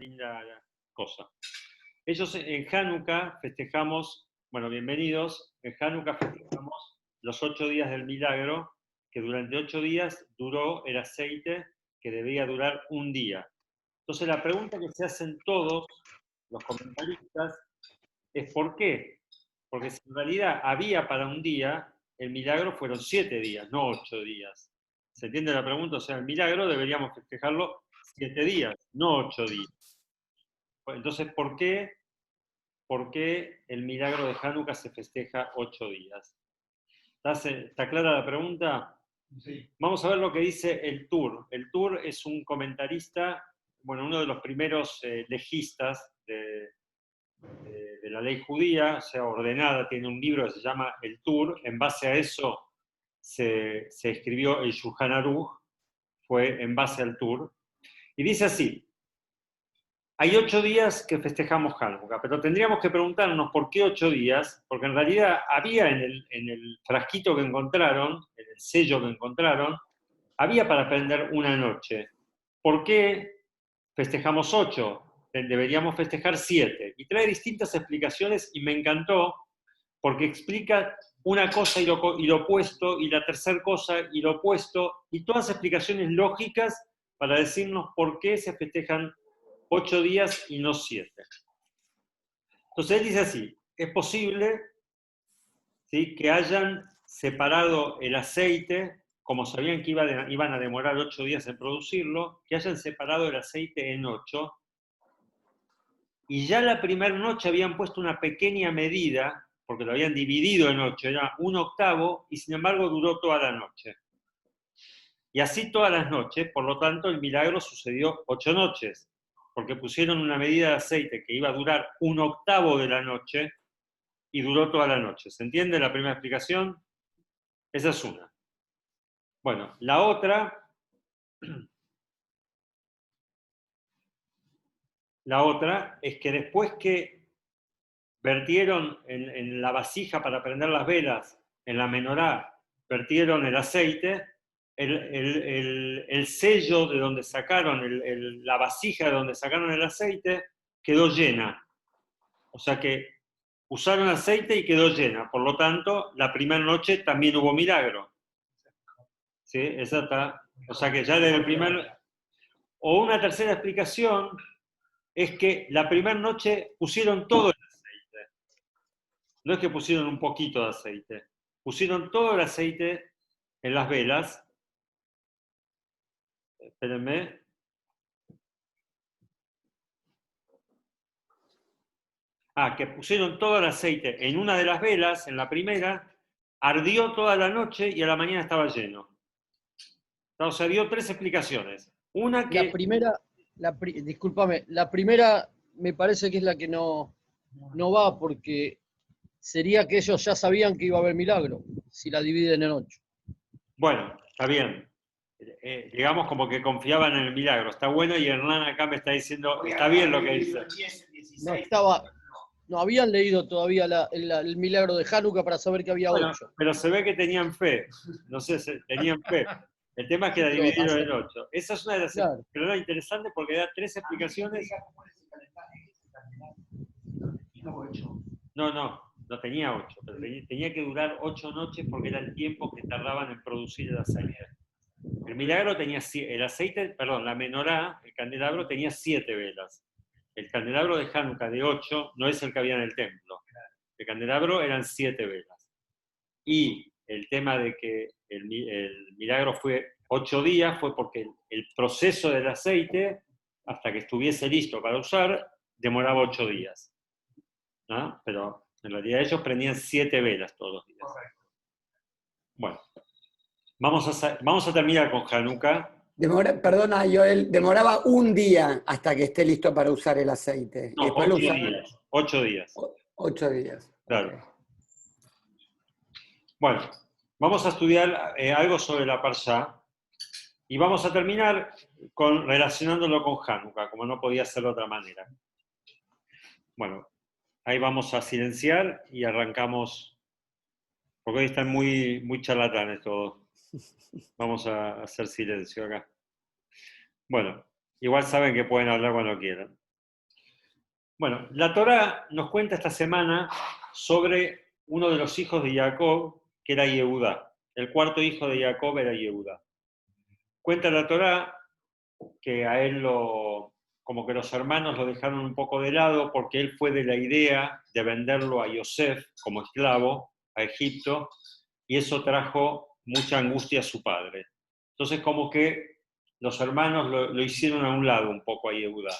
linda cosa. Ellos en Hanukkah festejamos, bueno, bienvenidos, en Hanukkah festejamos los 8 días del milagro, que durante 8 días duró el aceite que debía durar un día. Entonces la pregunta que se hacen todos los comentaristas es ¿por qué? Porque si en realidad había para un día, el milagro fueron 7 días, no 8 días. ¿Se entiende la pregunta? O sea, el milagro deberíamos festejarlo 7 días, no 8 días. Entonces, ¿por qué el milagro de Hanukkah se festeja 8 días? ¿Está clara la pregunta? Sí. Vamos a ver lo que dice el Tur. El Tur es un comentarista, bueno, uno de los primeros legistas de la ley judía, o sea, ordenada, tiene un libro que se llama el Tur. En base a eso se escribió el Shulchan Aruch, fue en base al Tur. Y dice así: hay 8 días que festejamos Hanukkah, pero tendríamos que preguntarnos por qué 8 días, porque en realidad había en el frasquito que encontraron, en el sello que encontraron, había para prender una noche. ¿Por qué festejamos 8? Deberíamos festejar 7. Y trae distintas explicaciones y me encantó porque explica una cosa y lo opuesto, y la tercera cosa y lo opuesto, y todas explicaciones lógicas para decirnos por qué se festejan 8 días y no 7. Entonces él dice así: es posible, ¿sí?, que hayan separado el aceite, como sabían que iban a demorar 8 días en producirlo, que hayan separado el aceite en 8, y ya la primera noche habían puesto una pequeña medida, porque lo habían dividido en 8, era un octavo, y sin embargo duró toda la noche. Y así todas las noches, por lo tanto el milagro sucedió 8 noches, porque pusieron una medida de aceite que iba a durar un octavo de la noche, y duró toda la noche. ¿Se entiende la primera explicación? Esa es una. Bueno, la otra es que después que vertieron en la vasija para prender las velas, en la menorá, vertieron el aceite, el sello de donde sacaron, la vasija de donde sacaron el aceite, quedó llena. O sea que usaron aceite y quedó llena. Por lo tanto, la primera noche también hubo milagro. ¿Sí? Esa está. O sea que ya desde el primer... O una tercera explicación es que la primera noche pusieron todo el aceite. No es que pusieron un poquito de aceite. Pusieron todo el aceite en las velas. Espérenme. Que pusieron todo el aceite en una de las velas, en la primera, ardió toda la noche y a la mañana estaba lleno. O sea, dio 3 explicaciones. Una que... Discúlpame, la primera me parece que es la que no va, porque sería que ellos ya sabían que iba a haber milagro, si la dividen en 8. Bueno, está bien. Digamos como que confiaban en el milagro. Está bueno, y Hernán acá me está diciendo, está bien lo que dice. No habían leído todavía el milagro de Hanukkah para saber que había 8. Pero se ve que tenían fe. No sé, tenían fe. El tema es que la dividieron en 8. Esa es una de las explicaciones interesantes porque da 3 explicaciones. No tenía 8, pero tenía que durar 8 noches porque era el tiempo que tardaban en producir el aceite. El milagro tenía, la menorá, el candelabro, tenía 7 velas. El candelabro de Hanukkah de 8 no es el que había en el templo. El candelabro eran 7 velas. Y el tema de que el milagro fue 8 días fue porque el proceso del aceite, hasta que estuviese listo para usar, demoraba 8 días. ¿No? Pero en realidad ellos prendían 7 velas todos los días. Bueno, vamos a terminar con Hanukkah. Perdona, Joel, demoraba un día hasta que esté listo para usar el aceite. No, 8 días. 8 días. 8 días. Claro. Okay. Bueno, vamos a estudiar algo sobre la Parshá y vamos a terminar relacionándolo con Hanukkah, como no podía ser de otra manera. Bueno, ahí vamos a silenciar y arrancamos, porque hoy están muy, muy charlatanes todos. Vamos a hacer silencio acá. Bueno, igual saben que pueden hablar cuando quieran. Bueno, la Torá nos cuenta esta semana sobre uno de los hijos de Jacob, que era Yehudá. El cuarto hijo de Jacob era Yehudá. Cuenta la Torá que a él como que los hermanos lo dejaron un poco de lado porque él fue de la idea de venderlo a Yosef como esclavo a Egipto, y eso trajo mucha angustia a su padre. Entonces como que los hermanos lo hicieron a un lado un poco a Yehudá.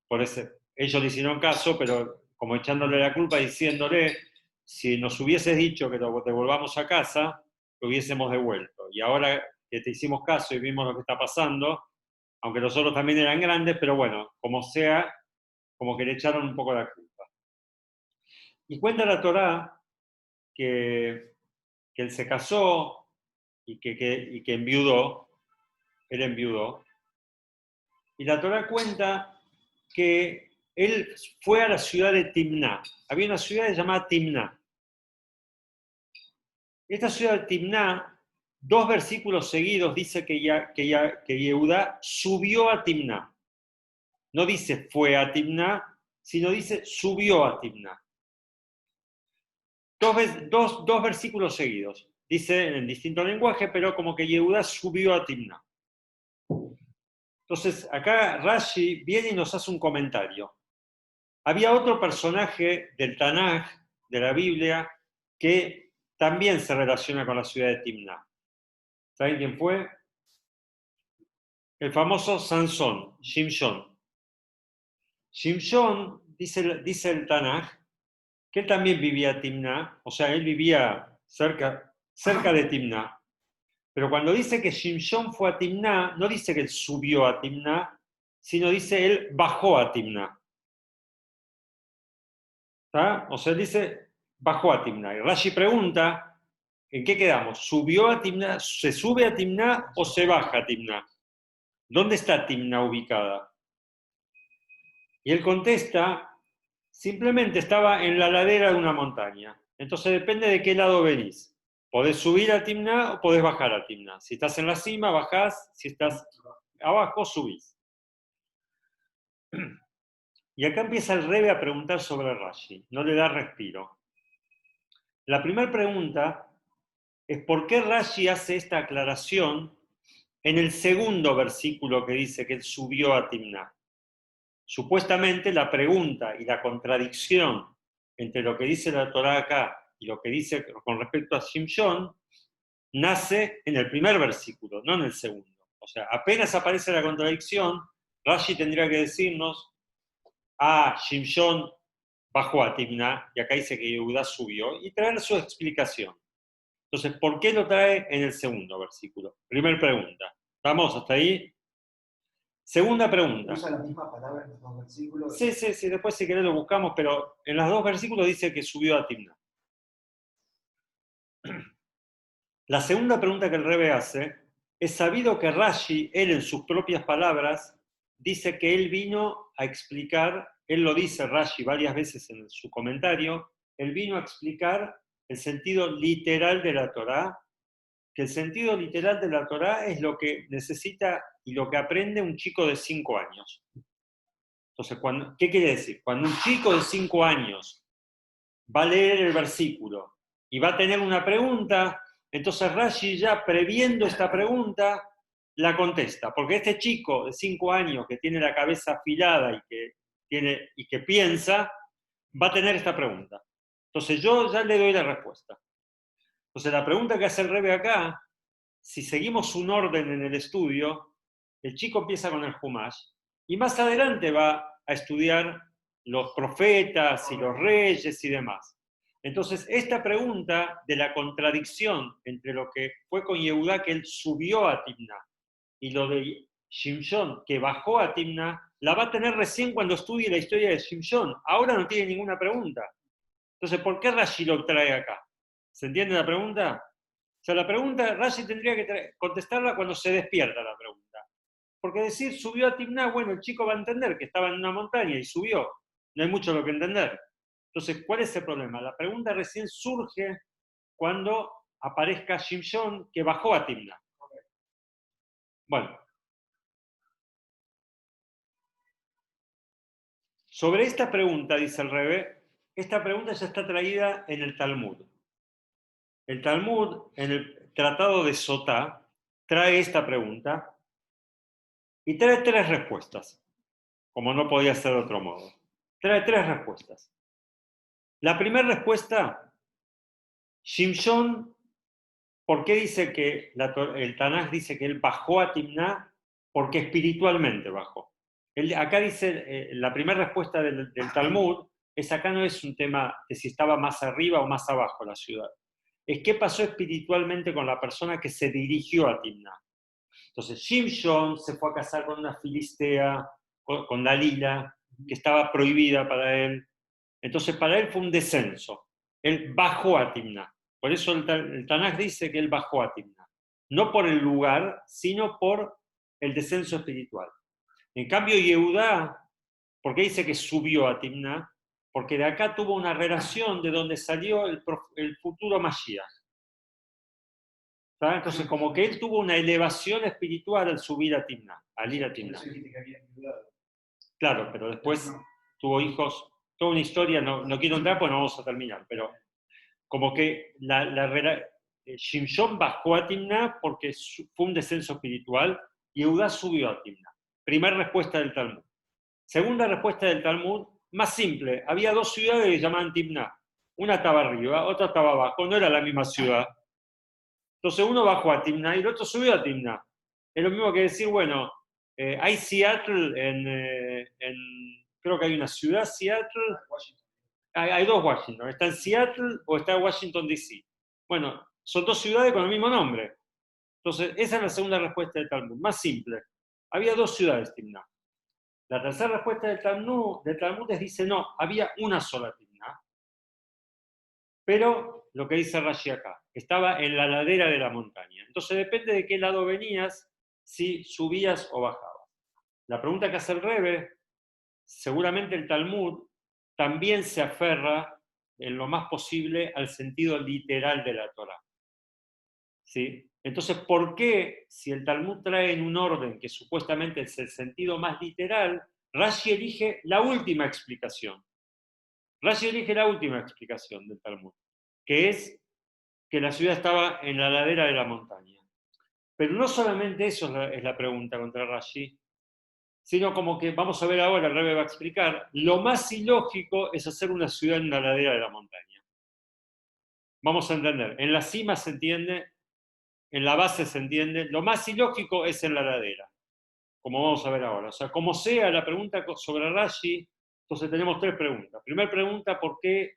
Por eso ellos le hicieron caso, pero como echándole la culpa, diciéndole, si nos hubieses dicho que lo devolvamos a casa, lo hubiésemos devuelto. Y ahora que te hicimos caso y vimos lo que está pasando, aunque los otros también eran grandes, pero bueno, como sea, como que le echaron un poco la culpa. Y cuenta la Torá que él se casó y que enviudó, él enviudó, y la Torá cuenta que él fue a la ciudad de Timná. Había una ciudad llamada Timná. Esta ciudad de Timná, 2 versículos seguidos dice que Yehudá subió a Timná. No dice fue a Timná, sino dice subió a Timná. Dos versículos seguidos. Dice en distinto lenguaje, pero como que Yehudá subió a Timná. Entonces, acá Rashi viene y nos hace un comentario. Había otro personaje del Tanaj, de la Biblia, que también se relaciona con la ciudad de Timná. ¿Saben quién fue? El famoso Sansón, Shimshon. Shimshon, dice el Tanaj, que él también vivía en Timná, o sea, él vivía cerca de Timná. Pero cuando dice que Shimshon fue a Timná, no dice que él subió a Timná, sino dice él bajó a Timná. ¿Está? O sea, dice bajó a Timná. Y Rashi pregunta, ¿en qué quedamos? ¿Subió a Timná? ¿Se sube a Timná o se baja a Timná? ¿Dónde está Timná ubicada? Y él contesta, simplemente estaba en la ladera de una montaña. Entonces depende de qué lado venís. Podés subir a Timná o podés bajar a Timná. Si estás en la cima, bajás. Si estás abajo, subís. Y acá empieza el Rebe a preguntar sobre Rashi. No le da respiro. La primera pregunta es ¿por qué Rashi hace esta aclaración en el segundo versículo que dice que él subió a Timná? Supuestamente la pregunta y la contradicción entre lo que dice la Torá acá y lo que dice con respecto a Shimshon nace en el primer versículo, no en el segundo. O sea, apenas aparece la contradicción, Rashi tendría que decirnos, Shimshon bajó a Timná, y acá dice que Yehudá subió, y traer su explicación. Entonces, ¿por qué lo trae en el segundo versículo? Primer pregunta. ¿Estamos hasta ahí? Segunda pregunta. ¿Usa la misma palabra en los 2 versículos? Sí, después si querés lo buscamos, pero en los 2 versículos dice que subió a Timná. La segunda pregunta que el Rebe hace, es sabido que Rashi, él en sus propias palabras, dice que él vino a explicar, él lo dice Rashi varias veces en su comentario, él vino a explicar el sentido literal de la Torá, que el sentido literal de la Torá es lo que necesita y lo que aprende un chico de 5 años. Entonces, ¿qué quiere decir? Cuando un chico de 5 años va a leer el versículo y va a tener una pregunta, entonces Rashi ya previendo esta pregunta la contesta, porque este chico de 5 años que tiene la cabeza afilada y que piensa, va a tener esta pregunta. Entonces yo ya le doy la respuesta. Entonces la pregunta que hace el Rebe acá, si seguimos un orden en el estudio, el chico empieza con el Humash y más adelante va a estudiar los profetas y los reyes y demás. Entonces, esta pregunta de la contradicción entre lo que fue con Yehudá, que él subió a Timná, y lo de Shimshon, que bajó a Timná, la va a tener recién cuando estudie la historia de Shimshon. Ahora no tiene ninguna pregunta. Entonces, ¿por qué Rashi lo trae acá? ¿Se entiende la pregunta? O sea, la pregunta, Rashi tendría que contestarla cuando se despierta la pregunta. Porque decir subió a Timná, bueno, el chico va a entender que estaba en una montaña y subió. No hay mucho lo que entender. Entonces, ¿cuál es el problema? La pregunta recién surge cuando aparezca Shimshon que bajó a Timná. Bueno. Sobre esta pregunta, dice el Rebbe, esta pregunta ya está traída en el Talmud. El Talmud, en el Tratado de Sotá, trae esta pregunta y trae tres respuestas, como no podía ser de otro modo. Trae tres respuestas. La primera respuesta, Shimshon, ¿por qué dice que el Tanaj dice que él bajó a Timná? Porque espiritualmente bajó. Acá dice, la primera respuesta del Talmud, acá no es un tema de si estaba más arriba o más abajo la ciudad. Es qué pasó espiritualmente con la persona que se dirigió a Timná. Entonces, Shimshon se fue a casar con una filistea, con Dalila, que estaba prohibida para él. Entonces, para él fue un descenso. Él bajó a Timná. Por eso el Tanaj dice que él bajó a Timná. No por el lugar, sino por el descenso espiritual. En cambio, Yehudá, ¿por qué dice que subió a Timná? Porque de acá tuvo una relación de donde salió el futuro Mashiach. ¿Tá? Entonces, como que él tuvo una elevación espiritual al subir a Timná, al ir a Timná. Claro, pero después tuvo hijos, toda una historia, no quiero entrar porque no vamos a terminar, pero como que Shimshon bajó a Timná porque fue un descenso espiritual y Eudá subió a Timná. Primera respuesta del Talmud. Segunda respuesta del Talmud, más simple, había dos ciudades que se llamaban Timná. Una estaba arriba, otra estaba abajo, no era la misma ciudad. Entonces uno bajó a Timná y el otro subió a Timná. Es lo mismo que decir, bueno, hay Seattle creo que hay una ciudad, Seattle. Hay dos Washington, está en Seattle o está en Washington, D.C. Bueno, son dos ciudades con el mismo nombre. Entonces, esa es la segunda respuesta del Talmud, más simple. Había dos ciudades, Timná. La tercera respuesta del Talmud dice, no, había una sola Timná. Pero, lo que dice Rashi acá, estaba en la ladera de la montaña. Entonces, depende de qué lado venías, si subías o bajabas. La pregunta que hace el Rebbe, seguramente el Talmud también se aferra en lo más posible al sentido literal de la Torá. ¿Sí? Entonces, ¿por qué, si el Talmud trae en un orden que supuestamente es el sentido más literal, Rashi elige la última explicación? Rashi elige la última explicación del Talmud, que es que la ciudad estaba en la ladera de la montaña. Pero no solamente eso es la pregunta contra Rashi, sino como que, vamos a ver ahora, el Rebbe va a explicar, lo más ilógico es hacer una ciudad en la ladera de la montaña. Vamos a entender, en la cima se entiende, en la base se entiende, lo más ilógico es en la ladera, como vamos a ver ahora. O sea, como sea la pregunta sobre Rashi, entonces tenemos tres preguntas. Primera pregunta, ¿por qué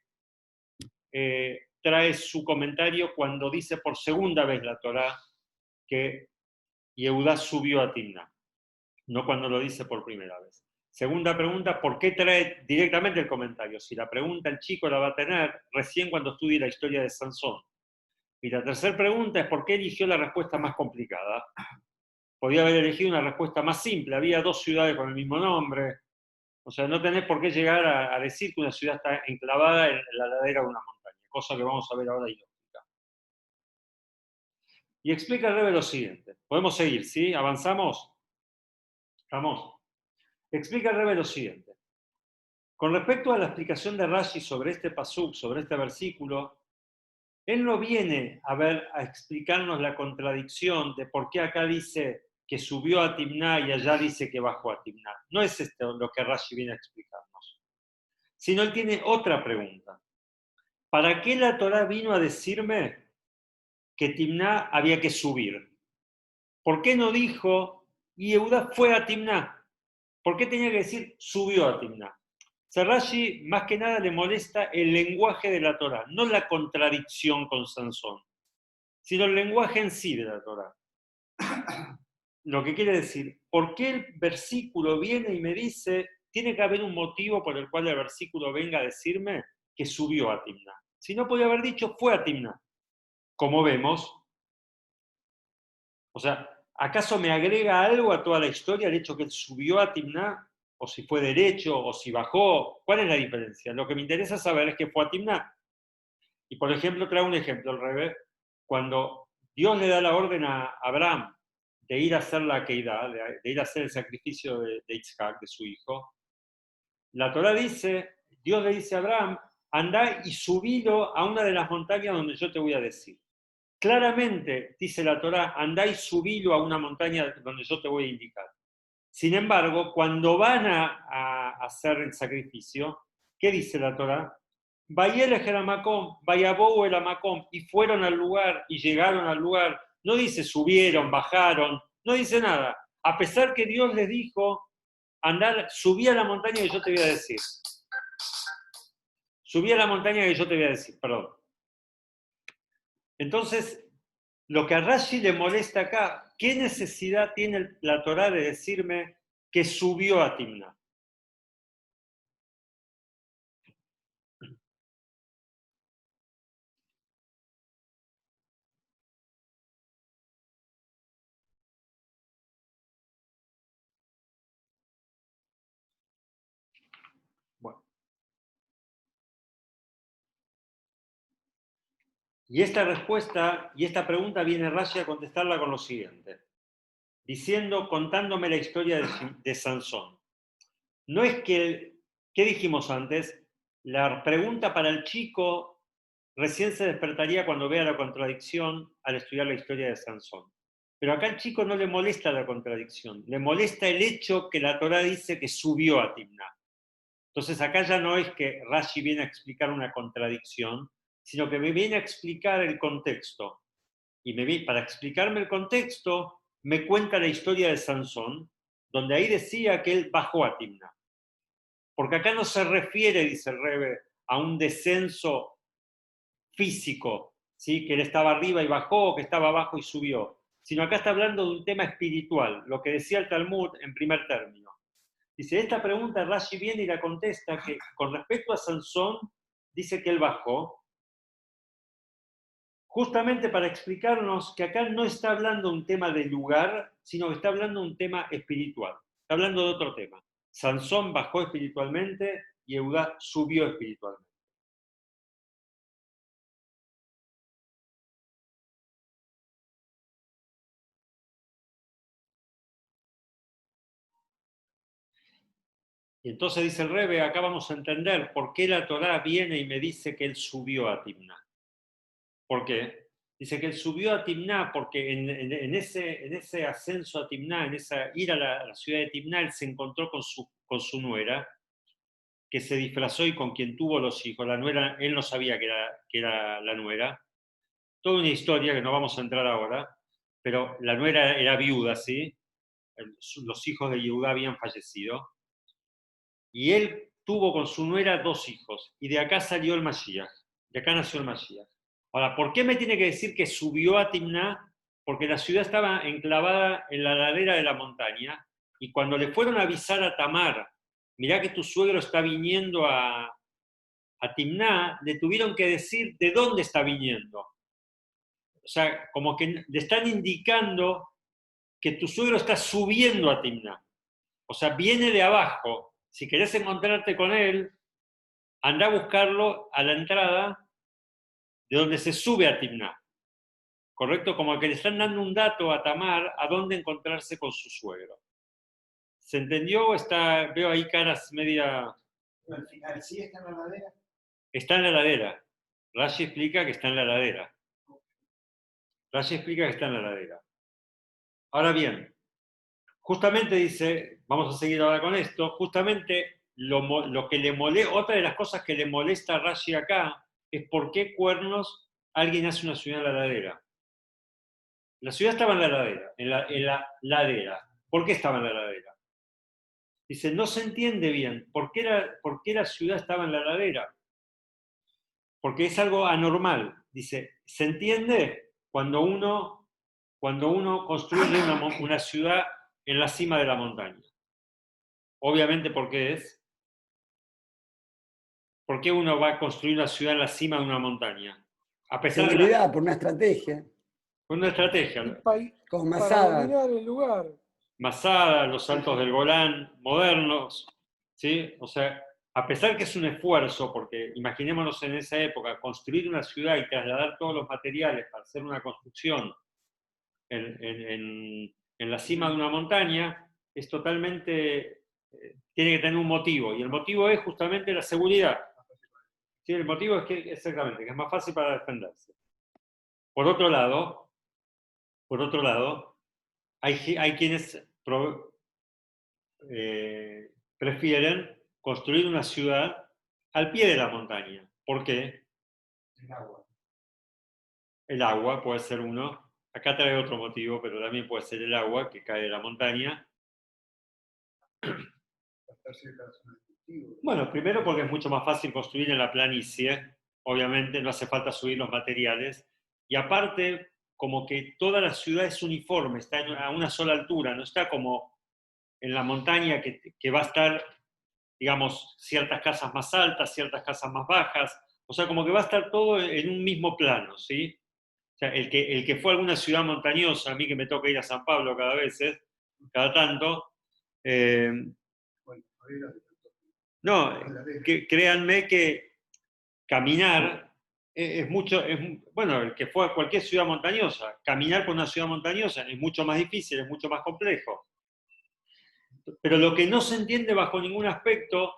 trae su comentario cuando dice por segunda vez la Torá que Yehudá subió a Timná? No cuando lo dice por primera vez. Segunda pregunta, ¿por qué trae directamente el comentario? Si la pregunta el chico la va a tener recién cuando estudie la historia de Sansón. Y la tercera pregunta es, ¿por qué eligió la respuesta más complicada? Podía haber elegido una respuesta más simple. Había dos ciudades con el mismo nombre. O sea, no tenés por qué llegar a decir que una ciudad está enclavada en la ladera de una montaña, cosa que vamos a ver ahora ilógica. Y explica el Rebbe lo siguiente. Podemos seguir, ¿sí? ¿Avanzamos? ¿Estamos? Explica el Rebbe lo siguiente. Con respecto a la explicación de Rashi sobre este pasuk, sobre este versículo, él no viene a explicarnos la contradicción de por qué acá dice que subió a Timná y allá dice que bajó a Timná. No es esto lo que Rashi viene a explicarnos. Sino él tiene otra pregunta. ¿Para qué la Torá vino a decirme que Timná había que subir? ¿Por qué no dijo, y Yehudá fue a Timná? ¿Por qué tenía que decir, subió a Timná? Rashi más que nada le molesta el lenguaje de la Torá, no la contradicción con Sansón, sino el lenguaje en sí de la Torá. Lo que quiere decir, ¿por qué el versículo viene y me dice, tiene que haber un motivo por el cual el versículo venga a decirme que subió a Timná? Si no, podía haber dicho, fue a Timná. Como vemos, o sea, ¿acaso me agrega algo a toda la historia el hecho que él subió a Timná? O si fue derecho, o si bajó. ¿Cuál es la diferencia? Lo que me interesa saber es que fue a Timná. Y por ejemplo, traigo un ejemplo al revés. Cuando Dios le da la orden a Abraham de ir a hacer la Keidá, de ir a hacer el sacrificio de Isaac, de su hijo, La Torá dice, Dios le dice a Abraham, andá y subilo a una de las montañas donde yo te voy a decir. Claramente, dice la Torá, andá y subilo a una montaña donde yo te voy a indicar. Sin embargo, cuando van a hacer el sacrificio, ¿qué dice la Torá? Vayelej el Amacom, vayabou el Amacom, y fueron al lugar y llegaron al lugar. No dice subieron, bajaron, no dice nada. A pesar que Dios les dijo, andar, subí a la montaña que yo te voy a decir. Subí a la montaña que yo te voy a decir, perdón. Entonces, lo que a Rashi le molesta acá, ¿qué necesidad tiene la Torá de decirme que subió a Timná? Bueno. Y esta respuesta y esta pregunta viene Rashi a contestarla con lo siguiente, diciendo, contándome la historia de Sansón. No es que, ¿qué dijimos antes? La pregunta para el chico recién se despertaría cuando vea la contradicción al estudiar la historia de Sansón. Pero acá al chico no le molesta la contradicción, le molesta el hecho que la Torá dice que subió a Timná. Entonces acá ya no es que Rashi viene a explicar una contradicción, sino que me viene a explicar el contexto. Y para explicarme el contexto, me cuenta la historia de Sansón, donde ahí decía que él bajó a Timná. Porque acá no se refiere, dice el Rebbe, a un descenso físico, ¿sí? Que él estaba arriba y bajó, que estaba abajo y subió, sino acá está hablando de un tema espiritual, lo que decía el Talmud en primer término. Dice, esta pregunta Rashi viene y la contesta que con respecto a Sansón, dice que él bajó, justamente para explicarnos que acá no está hablando de un tema de lugar, sino que está hablando de un tema espiritual, está hablando de otro tema. Sansón bajó espiritualmente y Eudá subió espiritualmente. Y entonces dice el Rebbe, acá vamos a entender por qué la Torá viene y me dice que él subió a Timná. ¿Por qué? Dice que él subió a Timná porque en ese ascenso a Timná, en esa ir a la ciudad de Timná, él se encontró con su nuera, que se disfrazó y con quien tuvo los hijos. La nuera, él no sabía que era la nuera. Toda una historia que no vamos a entrar ahora, pero la nuera era viuda, ¿sí? Los hijos de Yehudá habían fallecido. Y él tuvo con su nuera 2 hijos, y de acá salió el Mashiach, de acá nació el Mashiach. Ahora, ¿por qué me tiene que decir que subió a Timná? Porque la ciudad estaba enclavada en la ladera de la montaña, y cuando le fueron a avisar a Tamar, mirá que tu suegro está viniendo a Timná, le tuvieron que decir de dónde está viniendo. O sea, como que le están indicando que tu suegro está subiendo a Timná. O sea, viene de abajo. Si querés encontrarte con él, anda a buscarlo a la entrada de donde se sube a Timná. ¿Correcto? Como que le están dando un dato a Tamar a dónde encontrarse con su suegro. ¿Se entendió? Veo ahí caras media... Al final, ¿sí está en la ladera? Está en la ladera. Rashi explica que está en la ladera. Rashi explica que está en la ladera. Ahora bien, justamente dice, vamos a seguir ahora con esto, justamente lo que le molesta, otra de las cosas que le molesta a Rashi acá es por qué cuernos alguien hace una ciudad en la ladera. La ciudad estaba en la ladera, en la ladera. ¿Por qué estaba en la ladera? Dice, no se entiende bien por qué la ciudad estaba en la ladera. Porque es algo anormal. Dice, se entiende cuando uno construye una ciudad en la cima de la montaña. Obviamente, ¿por qué es? ¿Por qué uno va a construir una ciudad en la cima de una montaña? A pesar Seguridad, por una estrategia. una estrategia. Con Para Masada. dominar el lugar. Masada, los Altos del Golán, modernos, ¿sí? O sea, a pesar que es un esfuerzo, porque imaginémonos en esa época, construir una ciudad y trasladar todos los materiales para hacer una construcción en la cima de una montaña, es totalmente tiene que tener un motivo, y el motivo es justamente la seguridad. ¿Sí? El motivo es que, exactamente, que es más fácil para defenderse. Por otro lado, hay quienes prefieren construir una ciudad al pie de la montaña. ¿Por qué? El agua. El agua puede ser uno. Acá trae otro motivo, pero también puede ser el agua que cae de la montaña. Estar cerca de zonas cultivos. Bueno, primero porque es mucho más fácil construir en la planicie, obviamente no hace falta subir los materiales, y aparte como que toda la ciudad es uniforme, está a una sola altura, no está como en la montaña que va a estar, digamos, ciertas casas más altas, ciertas casas más bajas, o sea, como que va a estar todo en un mismo plano, ¿sí? O sea, el que fue a alguna ciudad montañosa, a mí que me toca ir a San Pablo cada tanto, Bueno, Favela de tanto. no, créanme que caminar bueno, el que fue a cualquier ciudad montañosa, caminar por una ciudad montañosa es mucho más difícil, es mucho más complejo. Pero lo que no se entiende bajo ningún aspecto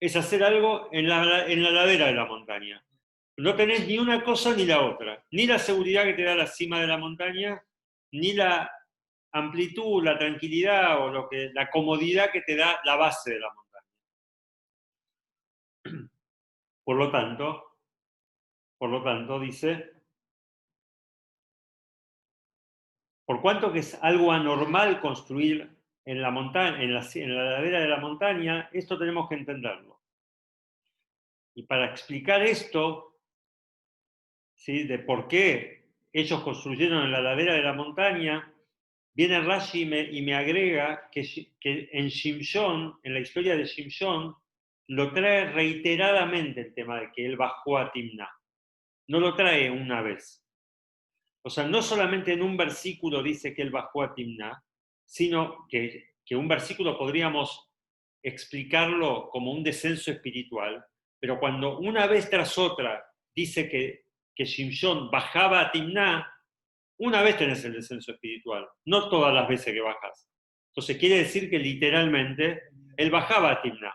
es hacer algo en la ladera de la montaña. No tenés ni una cosa ni la otra, ni la seguridad que te da la cima de la montaña, ni la amplitud, la tranquilidad o la comodidad que te da la base de la montaña. Por lo tanto, dice, por cuanto que es algo anormal construir en la montaña, en la ladera de la montaña, esto tenemos que entenderlo. Y para explicar esto, ¿sí?, de por qué ellos construyeron en la ladera de la montaña, viene Rashi y me agrega que en Shimshon, en la historia de Shimshon, lo trae reiteradamente el tema de que él bajó a Timná. No lo trae una vez. O sea, no solamente en un versículo dice que él bajó a Timná, sino que un versículo podríamos explicarlo como un descenso espiritual, pero cuando una vez tras otra dice que Shimshon bajaba a Timná, una vez tenés el descenso espiritual, no todas las veces que bajas. Entonces quiere decir que literalmente él bajaba a Timná,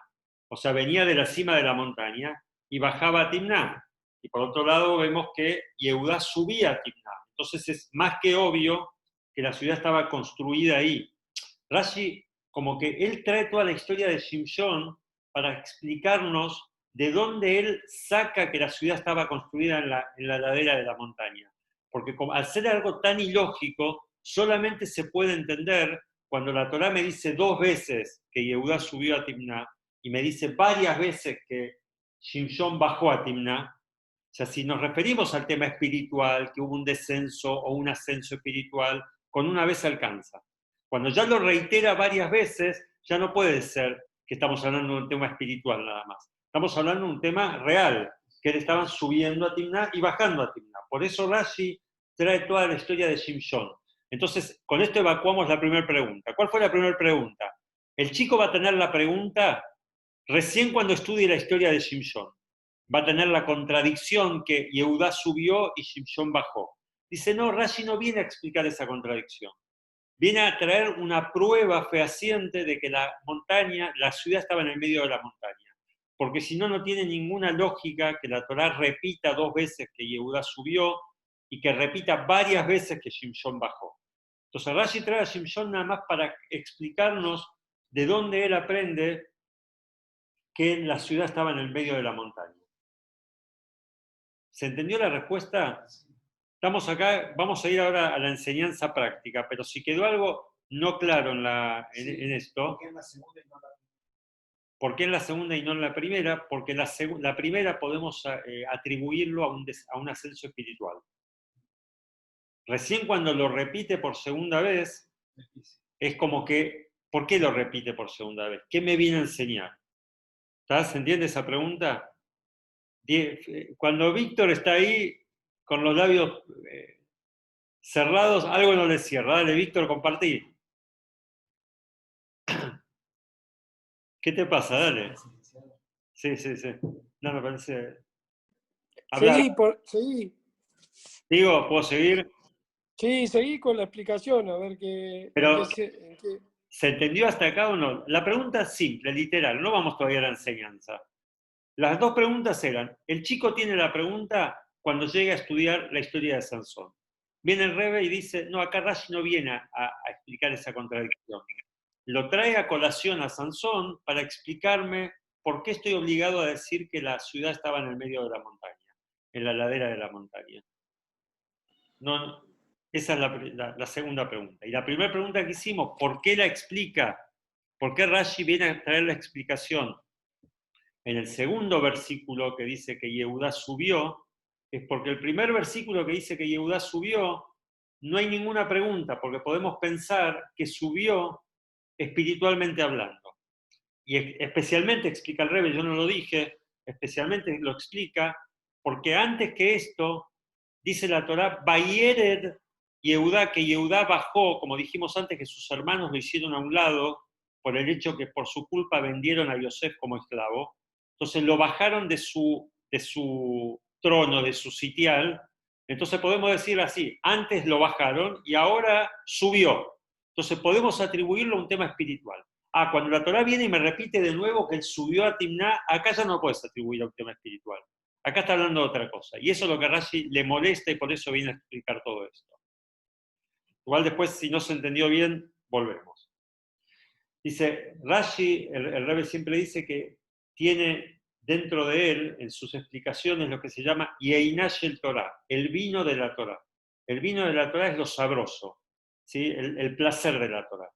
o sea, venía de la cima de la montaña y bajaba a Timná. Y por otro lado vemos que Yehudá subía a Timná. Entonces es más que obvio que la ciudad estaba construida ahí. Rashi, como que él trae toda la historia de Shimshon para explicarnos de dónde él saca que la ciudad estaba construida en la ladera de la montaña. Porque al ser algo tan ilógico, solamente se puede entender cuando la Torá me dice 2 veces que Yehudá subió a Timná y me dice varias veces que Shimshon bajó a Timná. O sea, si nos referimos al tema espiritual, que hubo un descenso o un ascenso espiritual, con una vez alcanza. Cuando ya lo reitera varias veces, ya no puede ser que estamos hablando de un tema espiritual nada más. Estamos hablando de un tema real, que estaban subiendo a Timná y bajando a Timná. Por eso Rashi trae toda la historia de Shimshon. Entonces, con esto evacuamos la primera pregunta. ¿Cuál fue la primera pregunta? El chico va a tener la pregunta recién cuando estudie la historia de Shimshon. Va a tener la contradicción que Yehudá subió y Shimshon bajó. Dice, no, Rashi no viene a explicar esa contradicción. Viene a traer una prueba fehaciente de que la ciudad estaba en el medio de la montaña. Porque si no, no tiene ninguna lógica que la Torá repita 2 veces que Yehudá subió y que repita varias veces que Shimshon bajó. Entonces Rashi trae a Shimshon nada más para explicarnos de dónde él aprende que la ciudad estaba en el medio de la montaña. ¿Se entendió la respuesta? Estamos acá, vamos a ir ahora a la enseñanza práctica, pero si quedó algo no claro en esto, ¿Por qué en la segunda y no en la primera? ¿por qué en la segunda y no en la primera? Porque la primera podemos atribuirlo a un ascenso espiritual. Recién cuando lo repite por segunda vez, es como que, ¿por qué lo repite por segunda vez? ¿Qué me viene a enseñar? ¿Se entiende esa pregunta? Cuando Víctor está ahí con los labios cerrados, algo no le cierra. Dale, Víctor, compartí. ¿Qué te pasa? Dale. Sí. No, me parece. Hablar. Seguí. Digo, ¿puedo seguir? Sí, seguí con la explicación, a ver qué. Pero, ¿Se entendió hasta acá o no? La pregunta es simple, literal, no vamos todavía a la enseñanza. Las dos preguntas eran, el chico tiene la pregunta cuando llega a estudiar la historia de Sansón. Viene el Rebbe y dice, no, acá Rashi no viene a explicar esa contradicción. Lo trae a colación a Sansón para explicarme por qué estoy obligado a decir que la ciudad estaba en el medio de la montaña, en la ladera de la montaña. No, esa es la segunda pregunta. Y la primera pregunta que hicimos, ¿por qué la explica? ¿Por qué Rashi viene a traer la explicación? En el segundo versículo que dice que Yehudá subió, es porque el primer versículo que dice que Yehudá subió, no hay ninguna pregunta, porque podemos pensar que subió espiritualmente hablando. Y especialmente, explica el Rebbe, yo no lo dije, especialmente lo explica, porque antes que esto, dice la Torá, Bayered Yehudá, que Yehudá bajó, como dijimos antes, que sus hermanos lo hicieron a un lado, por el hecho que por su culpa vendieron a Yosef como esclavo. Entonces lo bajaron de su trono, de su sitial. Entonces podemos decir así, antes lo bajaron y ahora subió. Entonces podemos atribuirlo a un tema espiritual. Cuando la Torá viene y me repite de nuevo que él subió a Timná, acá ya no puedes atribuir a un tema espiritual. Acá está hablando de otra cosa. Y eso es lo que a Rashi le molesta y por eso viene a explicar todo esto. Igual después, si no se entendió bien, volvemos. Dice, Rashi, el Rebbe siempre dice que tiene dentro de él, en sus explicaciones, lo que se llama Yeinash el Torah, el vino de la Torah. El vino de la Torah es lo sabroso, ¿sí? El placer de la Torah.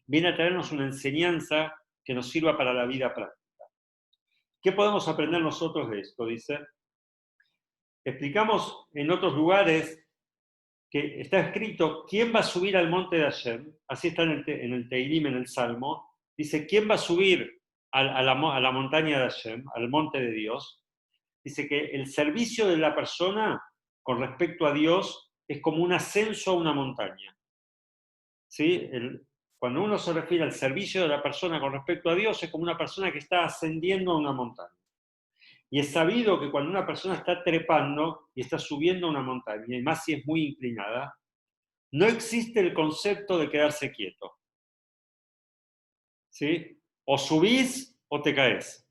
Viene a traernos una enseñanza que nos sirva para la vida práctica. ¿Qué podemos aprender nosotros de esto? Dice, explicamos en otros lugares que está escrito, ¿quién va a subir al monte de Hashem? Así está en el Teilim, en el Salmo. Dice, ¿quién va a subir a la montaña de Hashem, al monte de Dios? Dice que el servicio de la persona con respecto a Dios es como un ascenso a una montaña. ¿Sí? Cuando uno se refiere al servicio de la persona con respecto a Dios, es como una persona que está ascendiendo a una montaña. Y es sabido que cuando una persona está trepando y está subiendo a una montaña, y más si es muy inclinada, no existe el concepto de quedarse quieto. ¿Sí? O subís o te caes.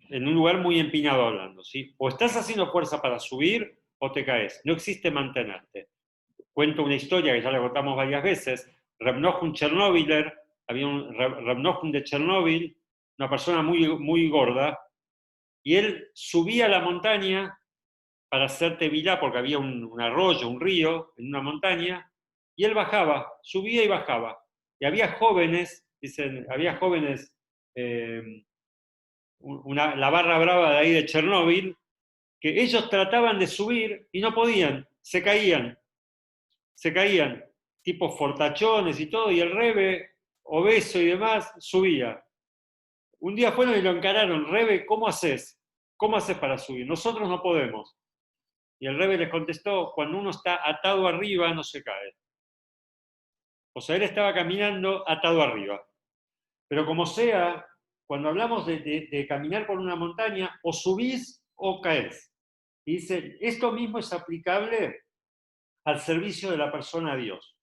En un lugar muy empinado hablando. ¿Sí? O estás haciendo fuerza para subir o te caes. No existe mantenerte. Cuento una historia que ya la contamos varias veces. Reb Nochum Chernobyler, había un Reb Nochum de Chernóbil, una persona muy, muy gorda, y él subía a la montaña para hacer tevilá, porque había un arroyo, un río en una montaña, y él bajaba, subía y bajaba. Y había jóvenes, dicen, había jóvenes, la barra brava de ahí de Chernóbil, que ellos trataban de subir y no podían, se caían, tipo fortachones y todo, y el Rebbe, obeso y demás, subía. Un día fueron y lo encararon, Rebbe, ¿cómo haces? ¿Cómo haces para subir? Nosotros no podemos. Y el Rebbe les contestó, cuando uno está atado arriba no se cae. O sea, él estaba caminando atado arriba. Pero como sea, cuando hablamos de caminar por una montaña, o subís o caes. Y dice, esto mismo es aplicable al servicio de la persona a Dios.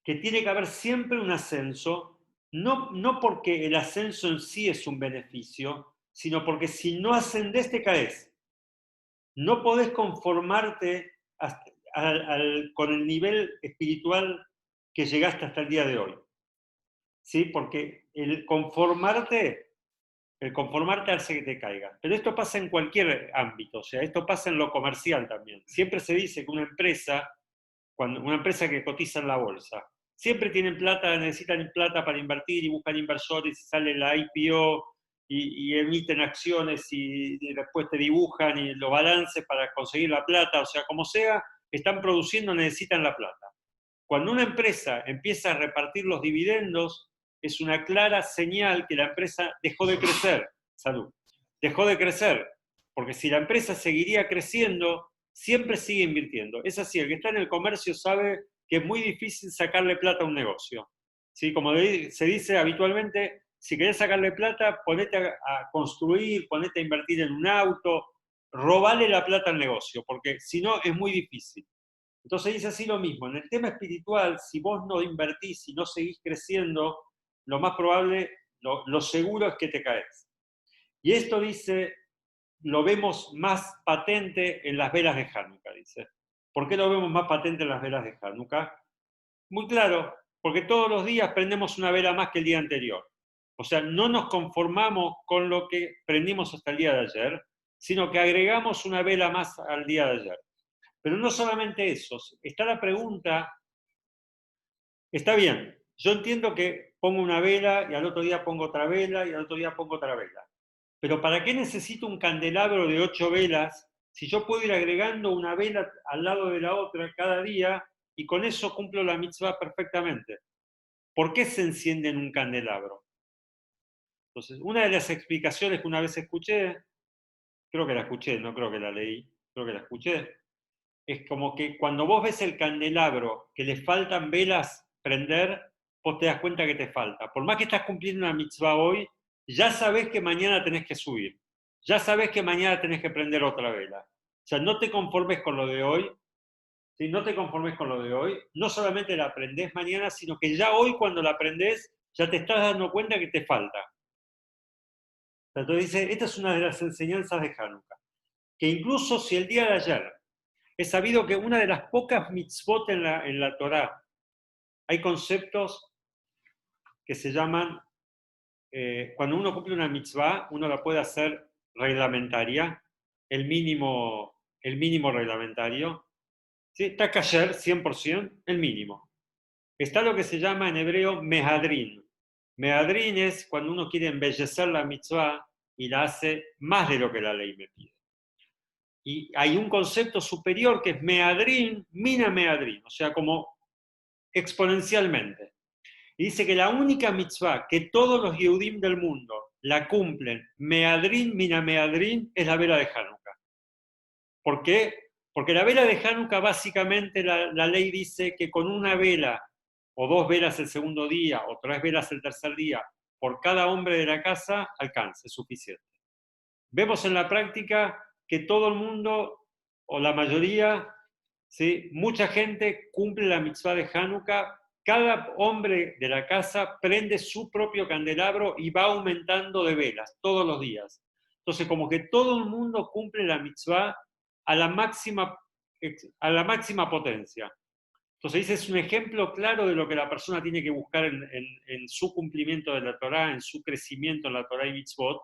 Que tiene que haber siempre un ascenso, no porque el ascenso en sí es un beneficio, sino porque si no ascendés te caes. No podés conformarte con el nivel espiritual que llegaste hasta el día de hoy. ¿Sí? Porque el conformarte hace que te caigas. Pero esto pasa en cualquier ámbito, o sea, esto pasa en lo comercial también. Siempre se dice que una empresa que cotiza en la bolsa, siempre necesitan plata para invertir y buscan inversores y sale la IPO y emiten acciones y después te dibujan y los balances para conseguir la plata, o sea, como sea, están produciendo, necesitan la plata. Cuando una empresa empieza a repartir los dividendos, es una clara señal que la empresa dejó de crecer. Salud. Dejó de crecer, porque si la empresa seguiría creciendo, siempre sigue invirtiendo. Es así, el que está en el comercio sabe que es muy difícil sacarle plata a un negocio. ¿Sí? Como se dice habitualmente, si querés sacarle plata, ponete a construir, ponete a invertir en un auto, robale la plata al negocio, porque si no es muy difícil. Entonces dice así lo mismo, en el tema espiritual, si vos no invertís y no seguís creciendo, lo más probable, lo seguro es que te caes. Y esto dice, lo vemos más patente en las velas de Hanukkah, dice. ¿Por qué lo vemos más patente en las velas de Hanukkah? Muy claro, porque todos los días prendemos una vela más que el día anterior. O sea, no nos conformamos con lo que prendimos hasta el día de ayer, sino que agregamos una vela más al día de ayer. Pero no solamente eso, está la pregunta, está bien, yo entiendo que pongo una vela y al otro día pongo otra vela y al otro día pongo otra vela. Pero ¿para qué necesito un candelabro de 8 velas si yo puedo ir agregando una vela al lado de la otra cada día y con eso cumplo la mitzvah perfectamente? ¿Por qué se enciende en un candelabro? Entonces, una de las explicaciones que una vez escuché, creo que la escuché, no creo que la leí, creo que la escuché, es como que cuando vos ves el candelabro que le faltan velas prender, vos te das cuenta que te falta. Por más que estás cumpliendo una mitzvah hoy, ya sabés que mañana tenés que subir. Ya sabés que mañana tenés que prender otra vela. O sea, no te conformes con lo de hoy. Si no te conformes con lo de hoy, no solamente la aprendés mañana, sino que ya hoy cuando la aprendés, ya te estás dando cuenta que te falta. Entonces dice, esta es una de las enseñanzas de Hanukkah. Que incluso si el día de ayer es sabido que una de las pocas mitzvot en la Torá, hay conceptos que se llaman, cuando uno cumple una mitzvah, uno la puede hacer reglamentaria, el mínimo reglamentario. ¿Sí? Está kasher, 100%, el mínimo. Está lo que se llama en hebreo mehadrin. Mehadrin es cuando uno quiere embellecer la mitzvah y la hace más de lo que la ley me pide. Y hay un concepto superior que es meadrin, mina meadrin, o sea, como exponencialmente. Y dice que la única mitzvah que todos los Yehudim del mundo la cumplen, meadrin, mina meadrin, es la vela de Hanukkah. ¿Por qué? Porque la vela de Hanukkah básicamente la ley dice que con una vela, o 2 velas el segundo día, o 3 velas el tercer día, por cada hombre de la casa, alcanza, es suficiente. Vemos en la práctica que todo el mundo, o la mayoría, ¿sí? Mucha gente cumple la mitzvah de Hanukkah, cada hombre de la casa prende su propio candelabro y va aumentando de velas todos los días. Entonces, como que todo el mundo cumple la mitzvah a la máxima potencia. Entonces, ese es un ejemplo claro de lo que la persona tiene que buscar en su cumplimiento de la Torá, en su crecimiento en la Torá y mitzvot.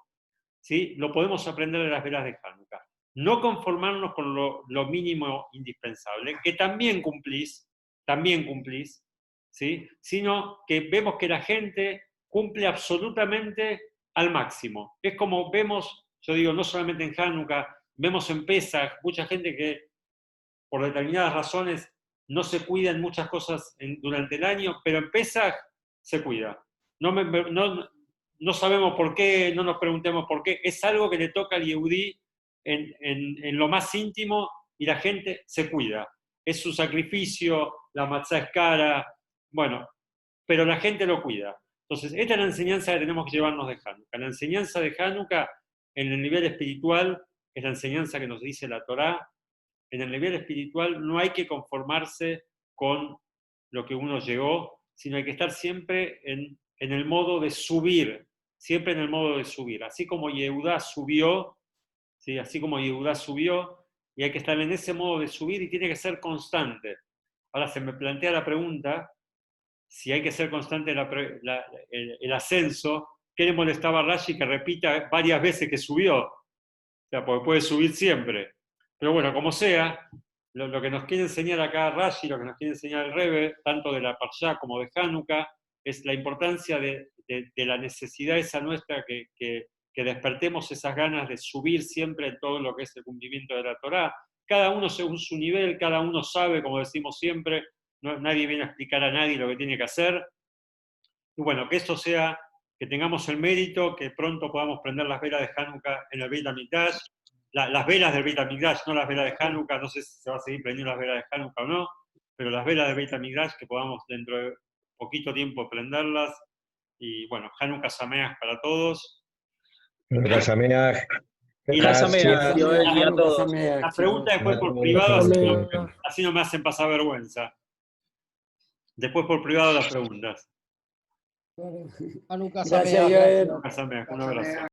¿Sí? Lo podemos aprender de las velas de Hanukkah. No conformarnos con lo mínimo indispensable, que también cumplís, ¿sí? Sino que vemos que la gente cumple absolutamente al máximo. Es como vemos, yo digo, no solamente en Hanukkah, vemos en Pesach, mucha gente que por determinadas razones no se cuida en muchas cosas durante el año, pero en Pesach se cuida. No sabemos por qué, no nos preguntemos por qué, es algo que le toca al Yehudí en lo más íntimo y la gente se cuida. Es su sacrificio, la matzá es cara, bueno, pero la gente lo cuida. Entonces, esta es la enseñanza que tenemos que llevarnos de Hanukkah. La enseñanza de Hanukkah en el nivel espiritual es la enseñanza que nos dice la Torá. En el nivel espiritual no hay que conformarse con lo que uno llegó, sino hay que estar siempre en el modo de subir, siempre en el modo de subir. Así como Yehudá subió, ¿sí? Así como Yehudá subió, y hay que estar en ese modo de subir y tiene que ser constante. Ahora se me plantea la pregunta, si hay que ser constante el ascenso, ¿qué le molestaba a Rashi que repita varias veces que subió? O sea, porque puede subir siempre. Pero bueno, como sea, lo que nos quiere enseñar acá Rashi, lo que nos quiere enseñar el Rebbe, tanto de la Parshá como de Hanukkah, es la importancia de la necesidad esa nuestra que despertemos esas ganas de subir siempre en todo lo que es el cumplimiento de la Torá. Cada uno según su nivel, cada uno sabe, como decimos siempre, nadie viene a explicar a nadie lo que tiene que hacer. Y bueno, que esto sea, que tengamos el mérito, que pronto podamos prender las velas de Hanukkah en el Beit HaMikdash, las velas del Beit HaMikdash, no las velas de Hanukkah, no sé si se va a seguir prendiendo las velas de Hanukkah o no, pero las velas del Beit HaMikdash, que podamos dentro de poquito tiempo prenderlas. Y bueno, Hanukkah Sameach para todos. Hanukkah Sameach. Y Las las, amea, Joel, y a Hanukkah todos. Sameach, las preguntas después por privado, así no me hacen pasar vergüenza. Después por privado las preguntas. chicos. Hanukkah Gracias, Sameach, Joel. gracias. Un abrazo.